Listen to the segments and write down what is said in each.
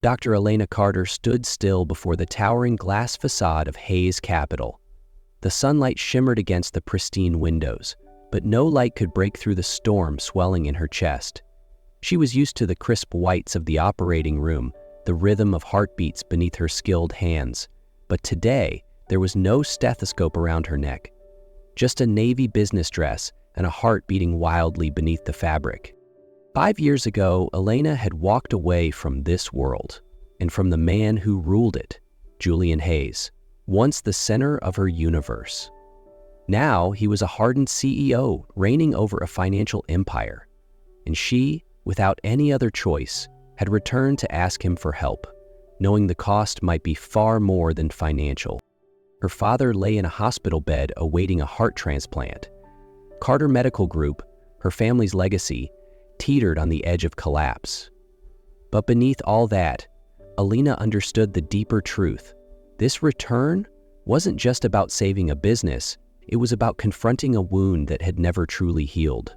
Dr. Elena Carter stood still before the towering glass facade of Hayes Capital. The sunlight shimmered against the pristine windows, but no light could break through the storm swelling in her chest. She was used to the crisp whites of the operating room, the rhythm of heartbeats beneath her skilled hands. But today, there was no stethoscope around her neck, just a navy business dress and a heart beating wildly beneath the fabric. 5 years ago, Elena had walked away from this world, and from the man who ruled it, Julian Hayes, once the center of her universe. Now he was a hardened CEO reigning over a financial empire, and she, without any other choice, had returned to ask him for help, knowing the cost might be far more than financial. Her father lay in a hospital bed awaiting a heart transplant. Carter Medical Group, her family's legacy, teetered on the edge of collapse. But beneath all that, Elena understood the deeper truth. This return wasn't just about saving a business, it was about confronting a wound that had never truly healed.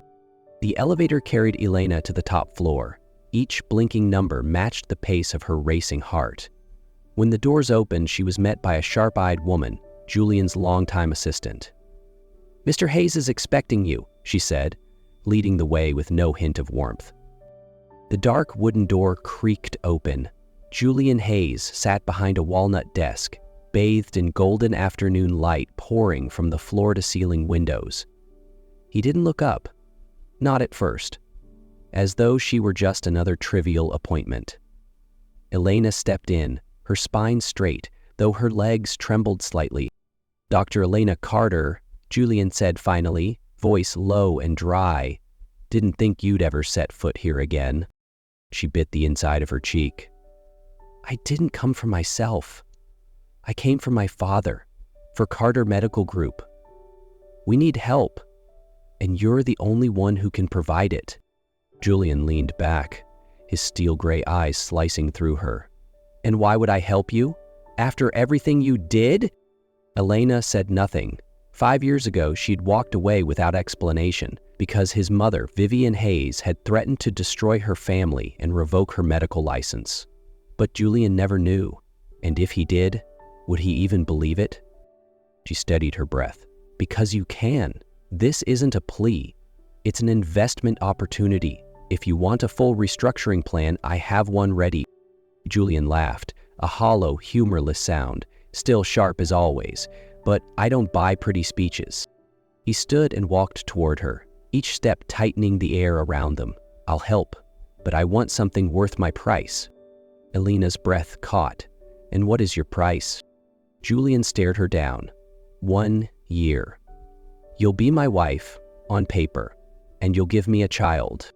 The elevator carried Elena to the top floor. Each blinking number matched the pace of her racing heart. When the doors opened, she was met by a sharp-eyed woman, Julian's longtime assistant. "Mr. Hayes is expecting you," she said, leading the way with no hint of warmth. The dark wooden door creaked open. Julian Hayes sat behind a walnut desk, bathed in golden afternoon light pouring from the floor-to-ceiling windows. He didn't look up, not at first, as though she were just another trivial appointment. Elena stepped in, her spine straight, though her legs trembled slightly. "Dr. Elena Carter," Julian said finally, voice low and dry. "Didn't think you'd ever set foot here again." She bit the inside of her cheek. "I didn't come for myself. I came for my father, for Carter Medical Group. We need help, and you're the only one who can provide it." Julian leaned back, his steel gray eyes slicing through her. "And why would I help you? After everything you did?" Elena said nothing. 5 years ago, she'd walked away without explanation because his mother, Vivian Hayes, had threatened to destroy her family and revoke her medical license. But Julian never knew, and if he did, would he even believe it? She steadied her breath. "Because you can. This isn't a plea. It's an investment opportunity. If you want a full restructuring plan, I have one ready." Julian laughed, a hollow, humorless sound, still sharp as always. "But I don't buy pretty speeches." He stood and walked toward her, each step tightening the air around them. "I'll help, but I want something worth my price." Elena's breath caught. "And what is your price?" Julian stared her down. 1 year. "You'll be my wife, on paper, and you'll give me a child."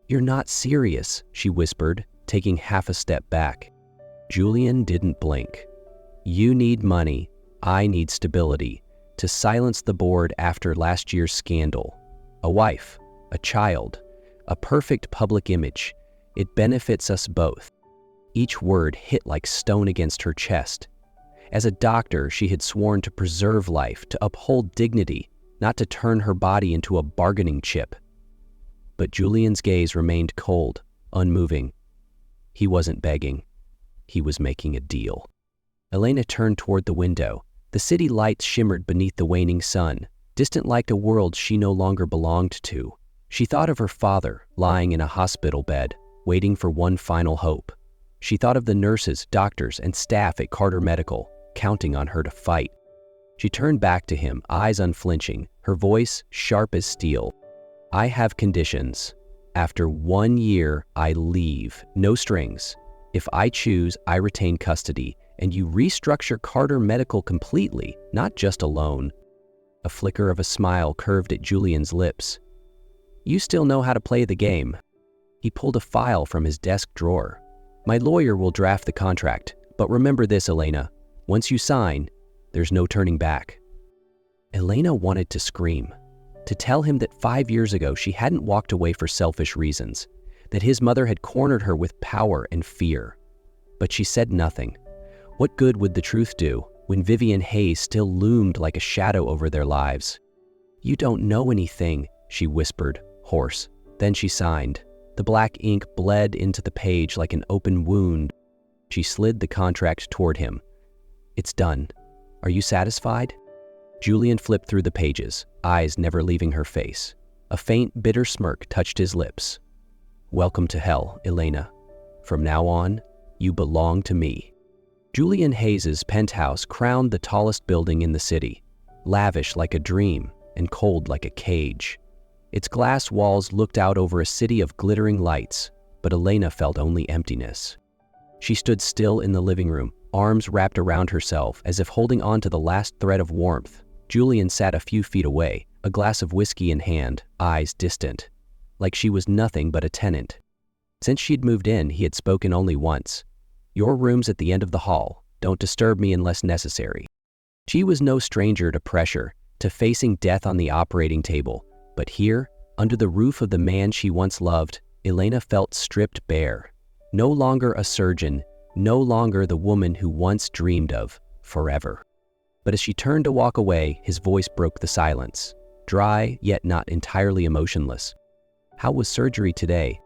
"You're not serious," she whispered, taking half a step back. Julian didn't blink. "You need money. I need stability, to silence the board after last year's scandal. A wife, a child, a perfect public image. It benefits us both." Each word hit like stone against her chest. As a doctor, she had sworn to preserve life, to uphold dignity, not to turn her body into a bargaining chip. But Julian's gaze remained cold, unmoving. He wasn't begging. He was making a deal. Elena turned toward the window. The city lights shimmered beneath the waning sun, distant like a world she no longer belonged to. She thought of her father, lying in a hospital bed, waiting for one final hope. She thought of the nurses, doctors, and staff at Carter Medical, counting on her to fight. She turned back to him, eyes unflinching, her voice sharp as steel. "I have conditions. After 1 year, I leave. No strings. If I choose, I retain custody, and you restructure Carter Medical completely, not just a loan." A flicker of a smile curved at Julian's lips. "You still know how to play the game." He pulled a file from his desk drawer. "My lawyer will draft the contract, but remember this, Elena. Once you sign, there's no turning back." Elena wanted to scream, to tell him that 5 years ago she hadn't walked away for selfish reasons, that his mother had cornered her with power and fear. But she said nothing. What good would the truth do when Vivian Hayes still loomed like a shadow over their lives? "You don't know anything," she whispered, hoarse. Then she signed. The black ink bled into the page like an open wound. She slid the contract toward him. "It's done. Are you satisfied?" Julian flipped through the pages, eyes never leaving her face. A faint, bitter smirk touched his lips. "Welcome to hell, Elena. From now on, you belong to me." Julian Hayes's penthouse crowned the tallest building in the city, lavish like a dream and cold like a cage. Its glass walls looked out over a city of glittering lights, but Elena felt only emptiness. She stood still in the living room, arms wrapped around herself as if holding on to the last thread of warmth. Julian sat a few feet away, a glass of whiskey in hand, eyes distant, like she was nothing but a tenant. Since she'd moved in, he had spoken only once. "Your room's at the end of the hall. Don't disturb me unless necessary." She was no stranger to pressure, to facing death on the operating table, but here, under the roof of the man she once loved, Elena felt stripped bare. No longer a surgeon, no longer the woman who once dreamed of forever. But as she turned to walk away, his voice broke the silence, dry yet not entirely emotionless. "How was surgery today?"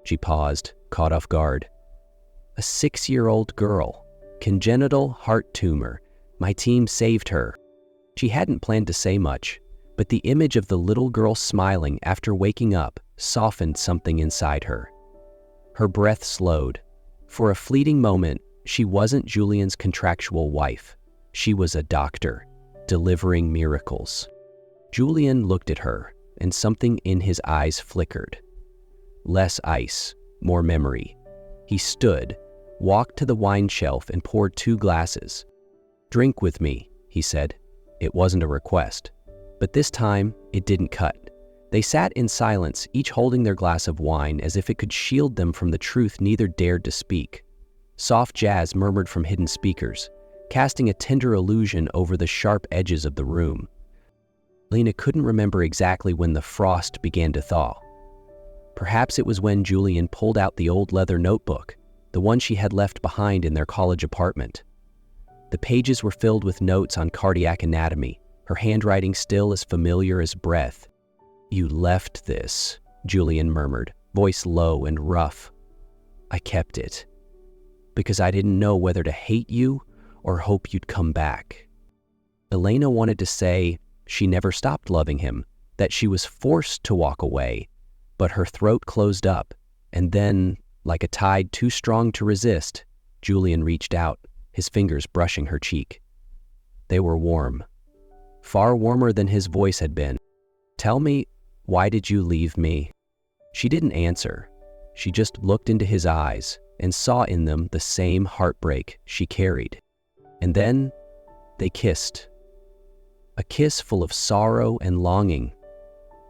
She paused, caught off guard. "A 6-year-old girl, congenital heart tumor. My team saved her." She hadn't planned to say much, but the image of the little girl smiling after waking up softened something inside her. Her breath slowed. For a fleeting moment, she wasn't Julian's contractual wife. She was a doctor, delivering miracles. Julian looked at her, and something in his eyes flickered. Less ice, more memory. He stood, walked to the wine shelf and poured 2 glasses. "Drink with me," he said. It wasn't a request, but this time it didn't cut. They sat in silence, each holding their glass of wine as if it could shield them from the truth neither dared to speak. Soft jazz murmured from hidden speakers, casting a tender illusion over the sharp edges of the room. Elena couldn't remember exactly when the frost began to thaw. Perhaps it was when Julian pulled out the old leather notebook, the one she had left behind in their college apartment. The pages were filled with notes on cardiac anatomy, her handwriting still as familiar as breath. "You left this," Julian murmured, voice low and rough. "I kept it, because I didn't know whether to hate you or hope you'd come back." Elena wanted to say she never stopped loving him, that she was forced to walk away, but her throat closed up, and then, like a tide too strong to resist, Julian reached out, his fingers brushing her cheek. They were warm, far warmer than his voice had been. "Tell me, why did you leave me?" She didn't answer. She just looked into his eyes and saw in them the same heartbreak she carried. And then they kissed. A kiss full of sorrow and longing.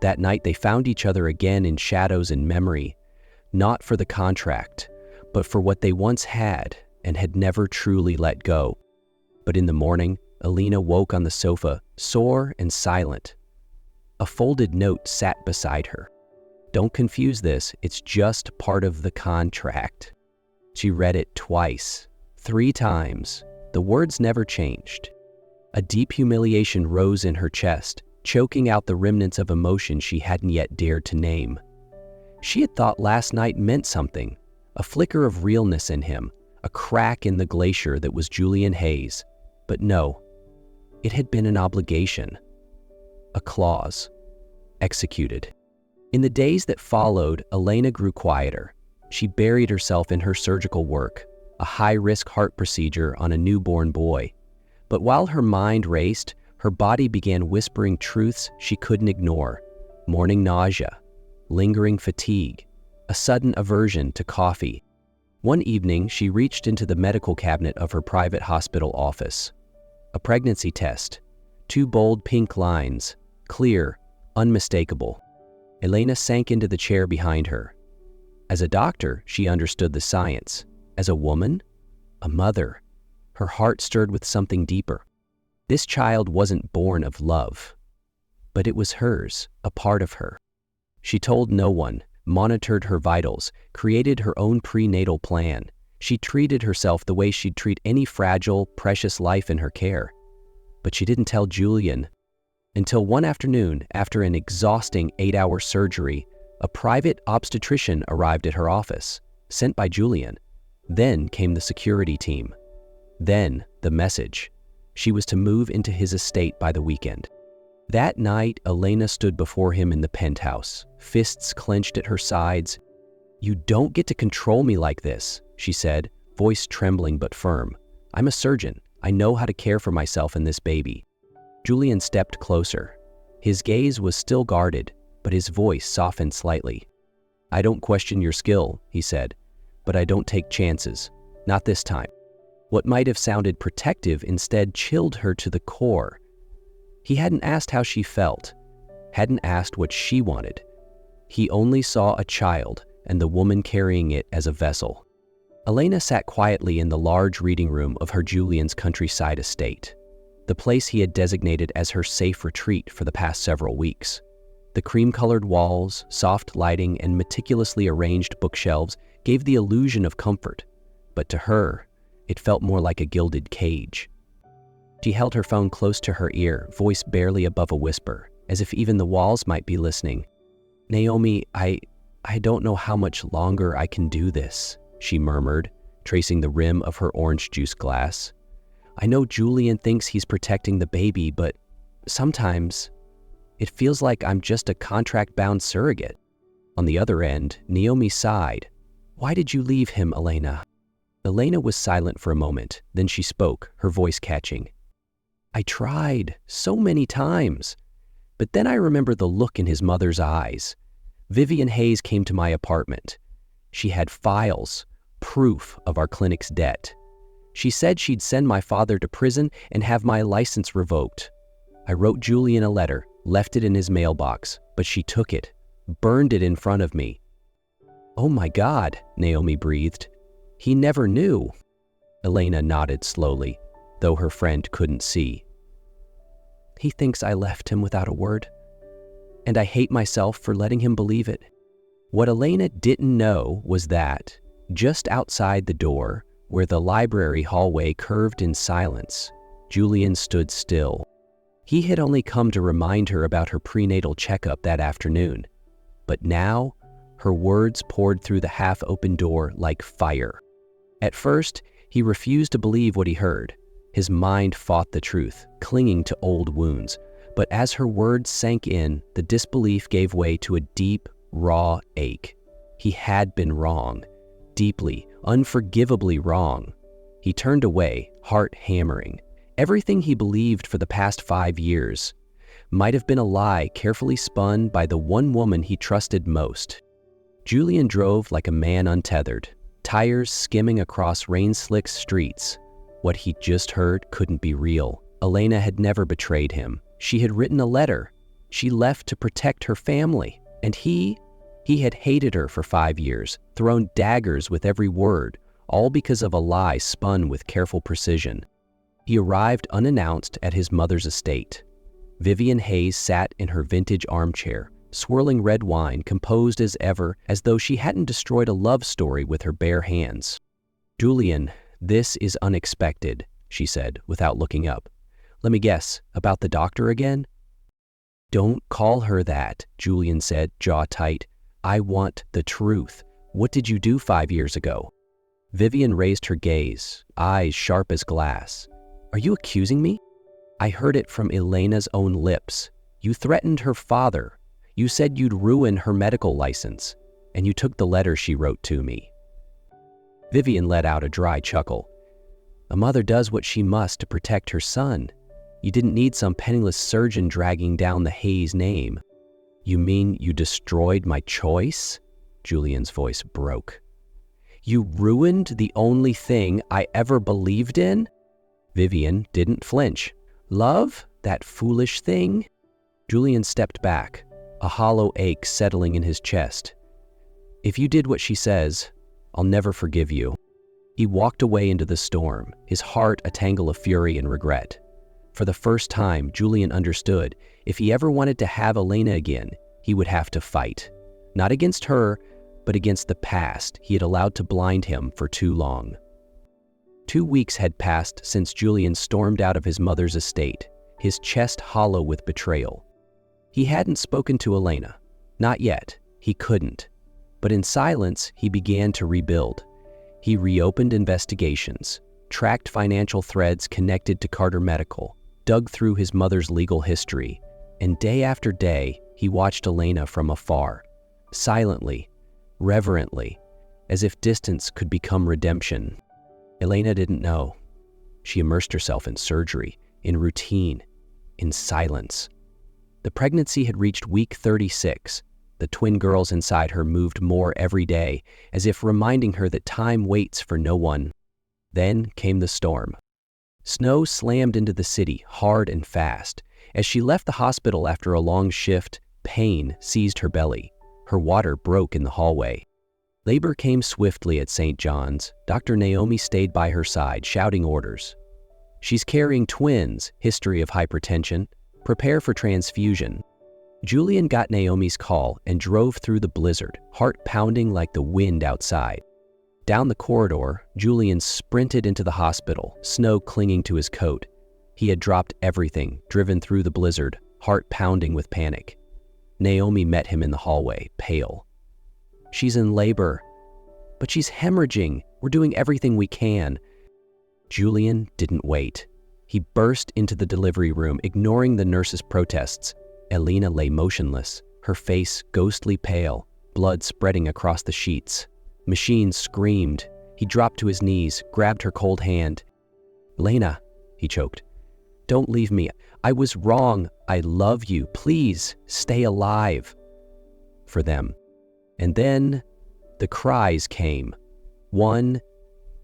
That night they found each other again in shadows and memory, not for the contract, but for what they once had and had never truly let go. But in the morning, Elena woke on the sofa, sore and silent. A folded note sat beside her. "Don't confuse this, it's just part of the contract." She read it twice, 3 times. The words never changed. A deep humiliation rose in her chest, choking out the remnants of emotion she hadn't yet dared to name. She had thought last night meant something, a flicker of realness in him, a crack in the glacier that was Julian Hayes. But no, it had been an obligation. A clause. Executed. In the days that followed, Elena grew quieter. She buried herself in her surgical work, a high-risk heart procedure on a newborn boy. But while her mind raced, her body began whispering truths she couldn't ignore. Morning nausea, lingering fatigue, a sudden aversion to coffee. One evening, she reached into the medical cabinet of her private hospital office. A pregnancy test. 2 bold pink lines, clear, unmistakable. Elena sank into the chair behind her. As a doctor, she understood the science. As a woman, a mother, her heart stirred with something deeper. This child wasn't born of love, but it was hers, a part of her. She told no one, monitored her vitals, created her own prenatal plan. She treated herself the way she'd treat any fragile, precious life in her care. But she didn't tell Julian. Until one afternoon, after an exhausting 8-hour surgery, a private obstetrician arrived at her office, sent by Julian. Then came the security team. Then the message. She was to move into his estate by the weekend. That night, Elena stood before him in the penthouse, fists clenched at her sides. "You don't get to control me like this," she said, voice trembling but firm. "I'm a surgeon. I know how to care for myself and this baby." Julian stepped closer. His gaze was still guarded, but his voice softened slightly. "I don't question your skill," he said, "but I don't take chances. Not this time." What might have sounded protective instead chilled her to the core. He hadn't asked how she felt, hadn't asked what she wanted. He only saw a child and the woman carrying it as a vessel. Elena sat quietly in the large reading room of her Julian's countryside estate, the place he had designated as her safe retreat for the past several weeks. The cream-colored walls, soft lighting, and meticulously arranged bookshelves gave the illusion of comfort, but to her, it felt more like a gilded cage. She held her phone close to her ear, voice barely above a whisper, as if even the walls might be listening. "Naomi, I don't know how much longer I can do this," she murmured, tracing the rim of her orange juice glass. "I know Julian thinks he's protecting the baby, but sometimes it feels like I'm just a contract-bound surrogate." On the other end, Naomi sighed. "Why did you leave him, Elena?" Elena was silent for a moment, then she spoke, her voice catching. "I tried so many times, but then I remember the look in his mother's eyes. Julian Hayes came to my apartment. She had files, proof of our clinic's debt. She said she'd send my father to prison and have my license revoked. I wrote Julian a letter, left it in his mailbox, but she took it, burned it in front of me." "Oh my God," Naomi breathed. "He never knew." Elena nodded slowly, though her friend couldn't see. "He thinks I left him without a word, and I hate myself for letting him believe it." What Elena didn't know was that, just outside the door, where the library hallway curved in silence, Julian stood still. He had only come to remind her about her prenatal checkup that afternoon, but now her words poured through the half-open door like fire. At first, he refused to believe what he heard. His mind fought the truth, clinging to old wounds. But as her words sank in, the disbelief gave way to a deep, raw ache. He had been wrong, deeply, unforgivably wrong. He turned away, heart hammering. Everything he believed for the past 5 years might have been a lie carefully spun by the one woman he trusted most. Julian drove like a man untethered, tires skimming across rain-slicked streets. What he'd just heard couldn't be real. Elena had never betrayed him. She had written a letter. She left to protect her family. And he had hated her for 5 years, thrown daggers with every word, all because of a lie spun with careful precision. He arrived unannounced at his mother's estate. Julian Hayes sat in her vintage armchair, swirling red wine, composed as ever, as though she hadn't destroyed a love story with her bare hands. "Julian, this is unexpected," she said, without looking up. "Let me guess, about the doctor again?" "Don't call her that," Julian said, jaw tight. "I want the truth. What did you do 5 years ago?" Vivian raised her gaze, eyes sharp as glass. "Are you accusing me? I heard it from Elena's own lips. You threatened her father. You said you'd ruin her medical license, and you took the letter she wrote to me." Vivian let out a dry chuckle. "A mother does what she must to protect her son. You didn't need some penniless surgeon dragging down the Hayes name." "You mean you destroyed my choice?" Julian's voice broke. "You ruined the only thing I ever believed in?" Vivian didn't flinch. "Love? That foolish thing?" Julian stepped back, a hollow ache settling in his chest. "If you did what she says, I'll never forgive you." He walked away into the storm, his heart a tangle of fury and regret. For the first time, Julian understood if he ever wanted to have Elena again, he would have to fight. Not against her, but against the past he had allowed to blind him for too long. 2 weeks had passed since Julian stormed out of his mother's estate, his chest hollow with betrayal. He hadn't spoken to Elena. Not yet. He couldn't. But in silence, he began to rebuild. He reopened investigations, tracked financial threads connected to Carter Medical, dug through his mother's legal history, and day after day, he watched Elena from afar, silently, reverently, as if distance could become redemption. Elena didn't know. She immersed herself in surgery, in routine, in silence. The pregnancy had reached week 36. The twin girls inside her moved more every day, as if reminding her that time waits for no one. Then came the storm. Snow slammed into the city hard and fast. As she left the hospital after a long shift, pain seized her belly. Her water broke in the hallway. Labor came swiftly at St. John's. Dr. Naomi stayed by her side, shouting orders. "She's carrying twins, history of hypertension. Prepare for transfusion." Julian got Naomi's call and drove through the blizzard, heart pounding like the wind outside. Down the corridor, Julian sprinted into the hospital, snow clinging to his coat. He had dropped everything, driven through the blizzard, heart pounding with panic. Naomi met him in the hallway, pale. "She's in labor." "But she's hemorrhaging. We're doing everything we can." Julian didn't wait. He burst into the delivery room, ignoring the nurses' protests. Elena lay motionless, her face ghostly pale, blood spreading across the sheets. Machines screamed. He dropped to his knees, grabbed her cold hand. "Elena," he choked. "Don't leave me. I was wrong. I love you. Please, stay alive." For them. And then the cries came. One,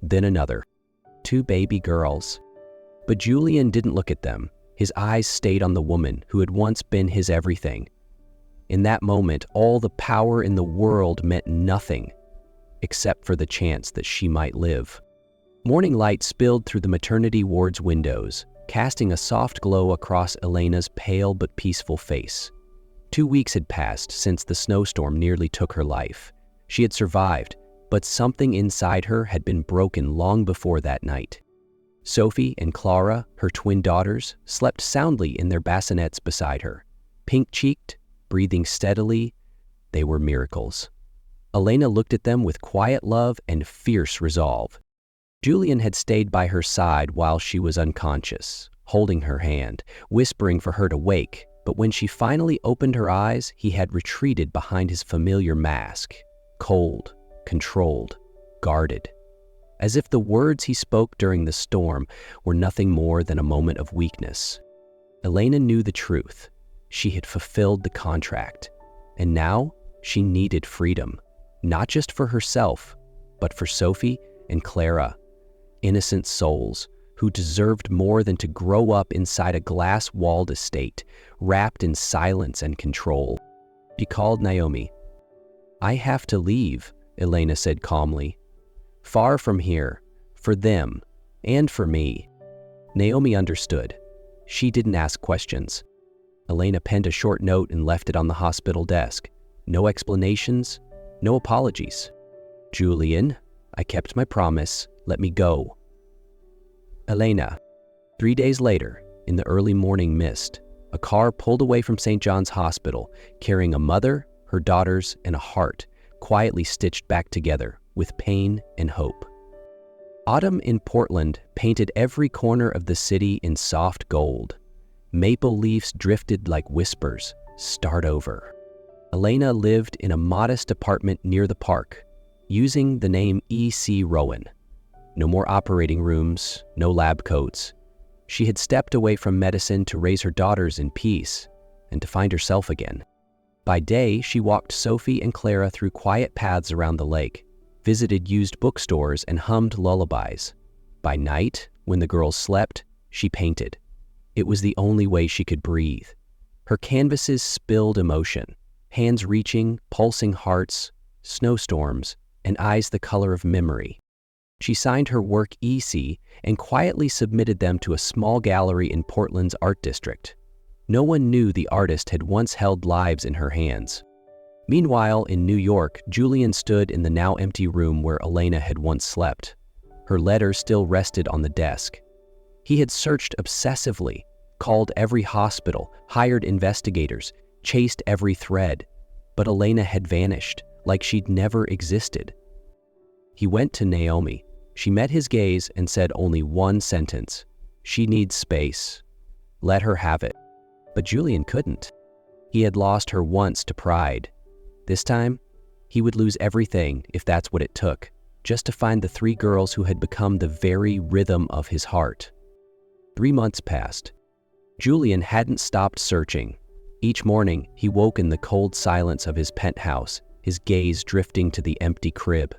then another. 2 baby girls. But Julian didn't look at them. His eyes stayed on the woman who had once been his everything. In that moment, all the power in the world meant nothing, except for the chance that she might live. Morning light spilled through the maternity ward's windows, casting a soft glow across Elena's pale but peaceful face. 2 weeks had passed since the snowstorm nearly took her life. She had survived, but something inside her had been broken long before that night. Sophie and Clara, her twin daughters, slept soundly in their bassinets beside her. Pink-cheeked, breathing steadily, they were miracles. Elena looked at them with quiet love and fierce resolve. Julian had stayed by her side while she was unconscious, holding her hand, whispering for her to wake, but when she finally opened her eyes, he had retreated behind his familiar mask, cold, controlled, guarded. As if the words he spoke during the storm were nothing more than a moment of weakness. Elena knew the truth. She had fulfilled the contract, and now she needed freedom, not just for herself, but for Sophie and Clara, innocent souls who deserved more than to grow up inside a glass-walled estate, wrapped in silence and control. She called Naomi. "I have to leave," Elena said calmly. "Far from here, for them, and for me." Naomi understood. She didn't ask questions. Elena penned a short note and left it on the hospital desk. No explanations, no apologies. "Julian, I kept my promise. Let me go." Elena. 3 days later, in the early morning mist, a car pulled away from St. John's Hospital, carrying a mother, her daughters, and a heart, quietly stitched back together with pain and hope. Autumn in Portland painted every corner of the city in soft gold. Maple leaves drifted like whispers. Start over. Elena lived in a modest apartment near the park, using the name E.C. Rowan. No more operating rooms, no lab coats. She had stepped away from medicine to raise her daughters in peace and to find herself again. By day, she walked Sophie and Clara through quiet paths around the lake, visited used bookstores, and hummed lullabies. By night, when the girls slept, she painted. It was the only way she could breathe. Her canvases spilled emotion, hands reaching, pulsing hearts, snowstorms, and eyes the color of memory. She signed her work EC and quietly submitted them to a small gallery in Portland's art district. No one knew the artist had once held lives in her hands. Meanwhile, in New York, Julian stood in the now empty room where Elena had once slept. Her letter still rested on the desk. He had searched obsessively, called every hospital, hired investigators, chased every thread, but Elena had vanished like she'd never existed. He went to Naomi. She met his gaze and said only one sentence. She needs space. Let her have it. But Julian couldn't. He had lost her once to pride. This time, he would lose everything if that's what it took, just to find the 3 girls who had become the very rhythm of his heart. 3 months passed. Julian hadn't stopped searching. Each morning, he woke in the cold silence of his penthouse, his gaze drifting to the empty crib.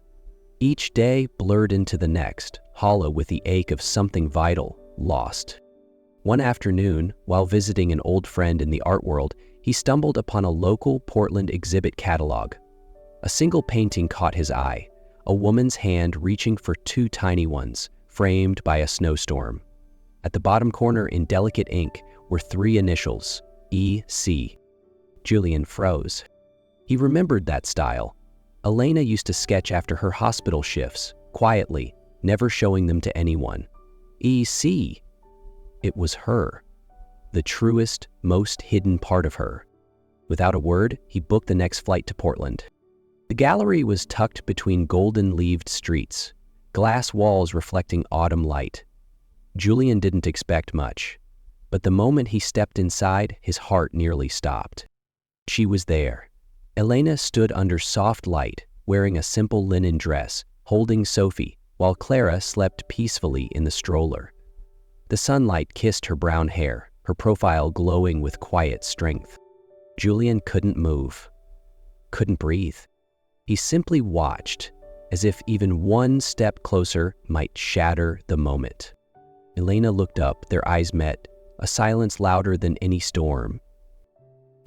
Each day blurred into the next, hollow with the ache of something vital lost. One afternoon, while visiting an old friend in the art world, he stumbled upon a local Portland exhibit catalog. A single painting caught his eye, a woman's hand reaching for 2 tiny ones, framed by a snowstorm. At the bottom corner in delicate ink were 3 initials, E.C. Julian froze. He remembered that style. Elena used to sketch after her hospital shifts, quietly, never showing them to anyone. E.C. It was her. The truest, most hidden part of her. Without a word, he booked the next flight to Portland. The gallery was tucked between golden-leaved streets, glass walls reflecting autumn light. Julian didn't expect much, but the moment he stepped inside, his heart nearly stopped. She was there. Elena stood under soft light, wearing a simple linen dress, holding Sophie, while Clara slept peacefully in the stroller. The sunlight kissed her brown hair, her profile glowing with quiet strength. Julian couldn't move, couldn't breathe. He simply watched, as if even one step closer might shatter the moment. Elena looked up, their eyes met, a silence louder than any storm.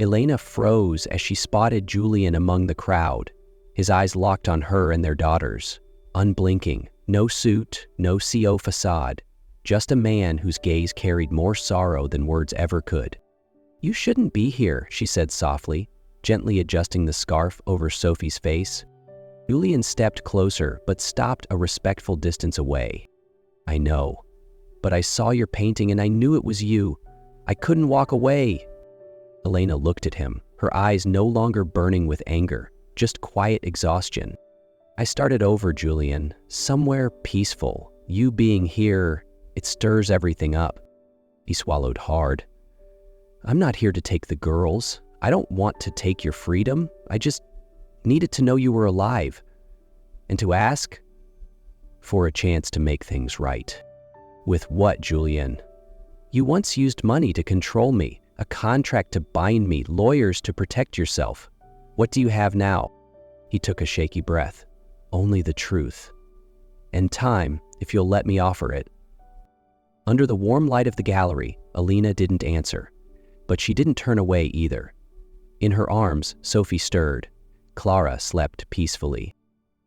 Elena froze as she spotted Julian among the crowd, his eyes locked on her and their daughters, unblinking, no suit, no CO facade, just a man whose gaze carried more sorrow than words ever could. "You shouldn't be here," she said softly, gently adjusting the scarf over Sophie's face. Julian stepped closer, but stopped a respectful distance away. "I know, but I saw your painting and I knew it was you. I couldn't walk away." Elena looked at him, her eyes no longer burning with anger, just quiet exhaustion. "I started over, Julian, somewhere peaceful. You being here, it stirs everything up." He swallowed hard. "I'm not here to take the girls. I don't want to take your freedom. I just needed to know you were alive. And to ask for a chance to make things right." "With what, Julian? You once used money to control me, a contract to bind me, lawyers to protect yourself. What do you have now?" He took a shaky breath. "Only the truth. And time, if you'll let me offer it." Under the warm light of the gallery, Elena didn't answer, but she didn't turn away either. In her arms, Sophie stirred. Clara slept peacefully.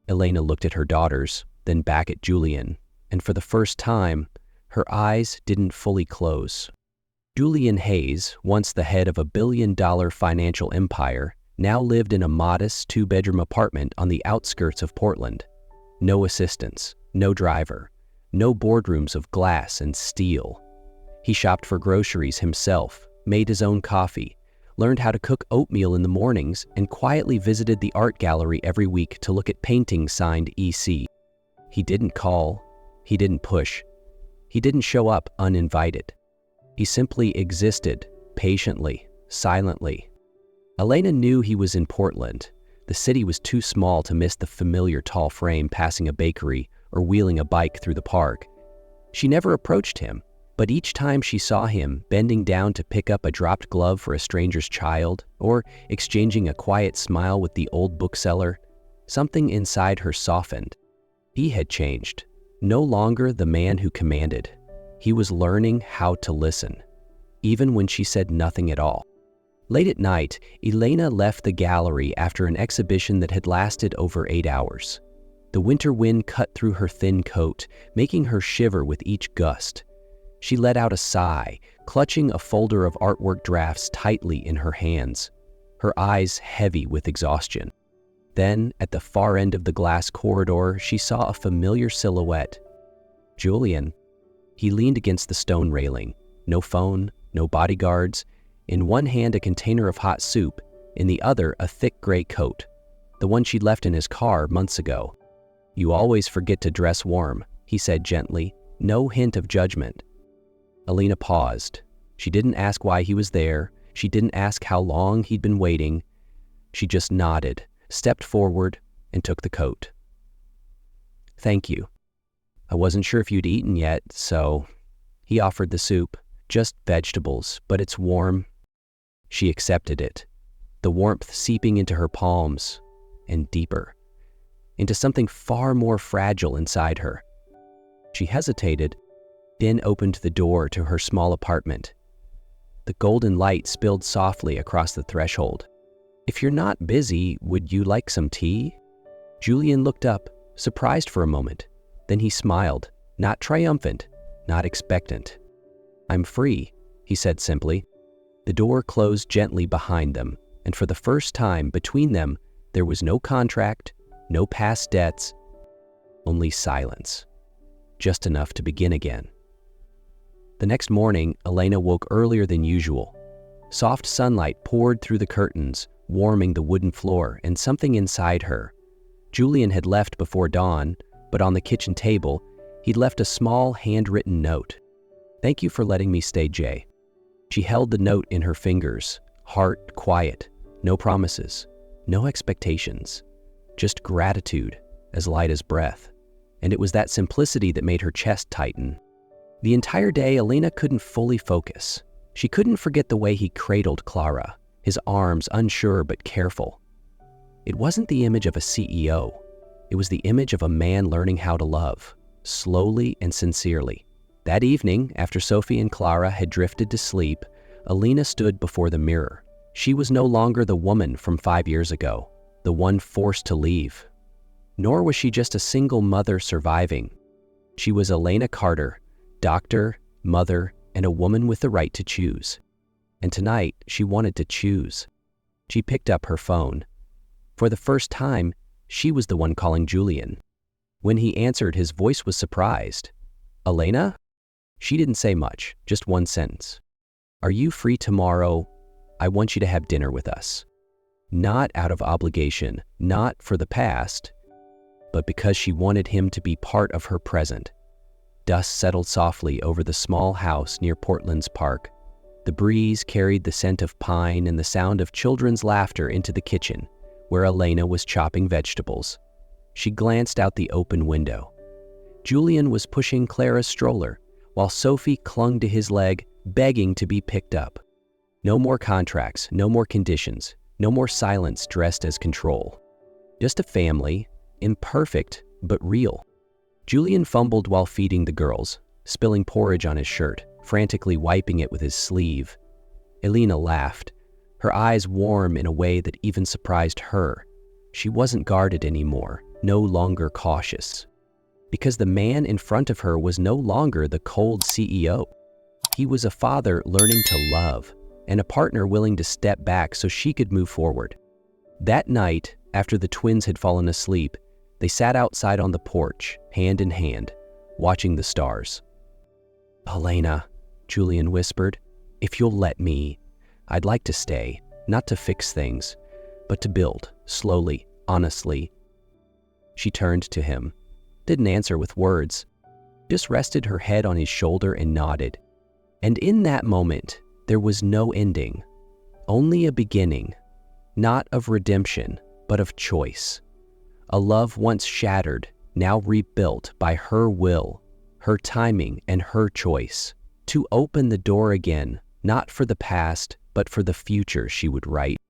Elena looked at her daughters, then back at Julian, and for the first time, her eyes didn't fully close. Julian Hayes, once the head of a billion-dollar financial empire, now lived in a modest 2-bedroom apartment on the outskirts of Portland. No assistants, no driver, no boardrooms of glass and steel. He shopped for groceries himself, made his own coffee, learned how to cook oatmeal in the mornings, and quietly visited the art gallery every week to look at paintings signed EC. He didn't call, he didn't push, he didn't show up uninvited. He simply existed, patiently, silently. Elena knew he was in Portland. The city was too small to miss the familiar tall frame passing a bakery or wheeling a bike through the park. She never approached him, but each time she saw him bending down to pick up a dropped glove for a stranger's child or exchanging a quiet smile with the old bookseller, something inside her softened. He had changed, no longer the man who commanded. He was learning how to listen, even when she said nothing at all. Late at night, Elena left the gallery after an exhibition that had lasted over 8 hours. The winter wind cut through her thin coat, making her shiver with each gust. She let out a sigh, clutching a folder of artwork drafts tightly in her hands, her eyes heavy with exhaustion. Then, at the far end of the glass corridor, she saw a familiar silhouette. Julian. He leaned against the stone railing. No phone, no bodyguards. In one hand, a container of hot soup. In the other, a thick gray coat, the one she'd left in his car months ago. "You always forget to dress warm," he said gently, no hint of judgment. Elena paused. She didn't ask why he was there. She didn't ask how long he'd been waiting. She just nodded, stepped forward, and took the coat. "Thank you. I wasn't sure if you'd eaten yet, so..." He offered the soup. "Just vegetables, but it's warm." She accepted it, the warmth seeping into her palms, and deeper, into something far more fragile inside her. She hesitated, then opened the door to her small apartment. The golden light spilled softly across the threshold. "If you're not busy, would you like some tea?" Julian looked up, surprised for a moment. Then he smiled, not triumphant, not expectant. "I'm free," he said simply. The door closed gently behind them, and for the first time between them, there was no contract, no past debts, only silence. Just enough to begin again. The next morning, Elena woke earlier than usual. Soft sunlight poured through the curtains, warming the wooden floor and something inside her. Julian had left before dawn, but on the kitchen table, he'd left a small handwritten note. "Thank you for letting me stay, Jay." She held the note in her fingers, heart quiet, no promises, no expectations, just gratitude, as light as breath. And it was that simplicity that made her chest tighten. The entire day, Elena couldn't fully focus. She couldn't forget the way he cradled Clara, his arms unsure but careful. It wasn't the image of a CEO. It was the image of a man learning how to love, slowly and sincerely. That evening, after Sophie and Clara had drifted to sleep, Elena stood before the mirror. She was no longer the woman from 5 years ago, the one forced to leave. Nor was she just a single mother surviving. She was Elena Carter, doctor, mother, and a woman with the right to choose. And tonight, she wanted to choose. She picked up her phone. For the first time, she was the one calling Julian. When he answered, his voice was surprised. "Elena?" She didn't say much, just one sentence. "Are you free tomorrow? I want you to have dinner with us." Not out of obligation, not for the past, but because she wanted him to be part of her present. Dust settled softly over the small house near Portland's Park. The breeze carried the scent of pine and the sound of children's laughter into the kitchen, where Elena was chopping vegetables. She glanced out the open window. Julian was pushing Clara's stroller, while Sophie clung to his leg, begging to be picked up. No more contracts, no more conditions, no more silence dressed as control. Just a family, imperfect but real. Julian fumbled while feeding the girls, spilling porridge on his shirt, frantically wiping it with his sleeve. Elena laughed, her eyes warm in a way that even surprised her. She wasn't guarded anymore, no longer cautious. Because the man in front of her was no longer the cold CEO. He was a father learning to love, and a partner willing to step back so she could move forward. That night, after the twins had fallen asleep, they sat outside on the porch, hand in hand, watching the stars. "Elena," Julian whispered, "if you'll let me, I'd like to stay, not to fix things, but to build, slowly, honestly." She turned to him, didn't answer with words, just rested her head on his shoulder and nodded. And in that moment, there was no ending, only a beginning, not of redemption, but of choice. A love once shattered, now rebuilt by her will, her timing, and her choice, to open the door again, not for the past, but for the future she would write.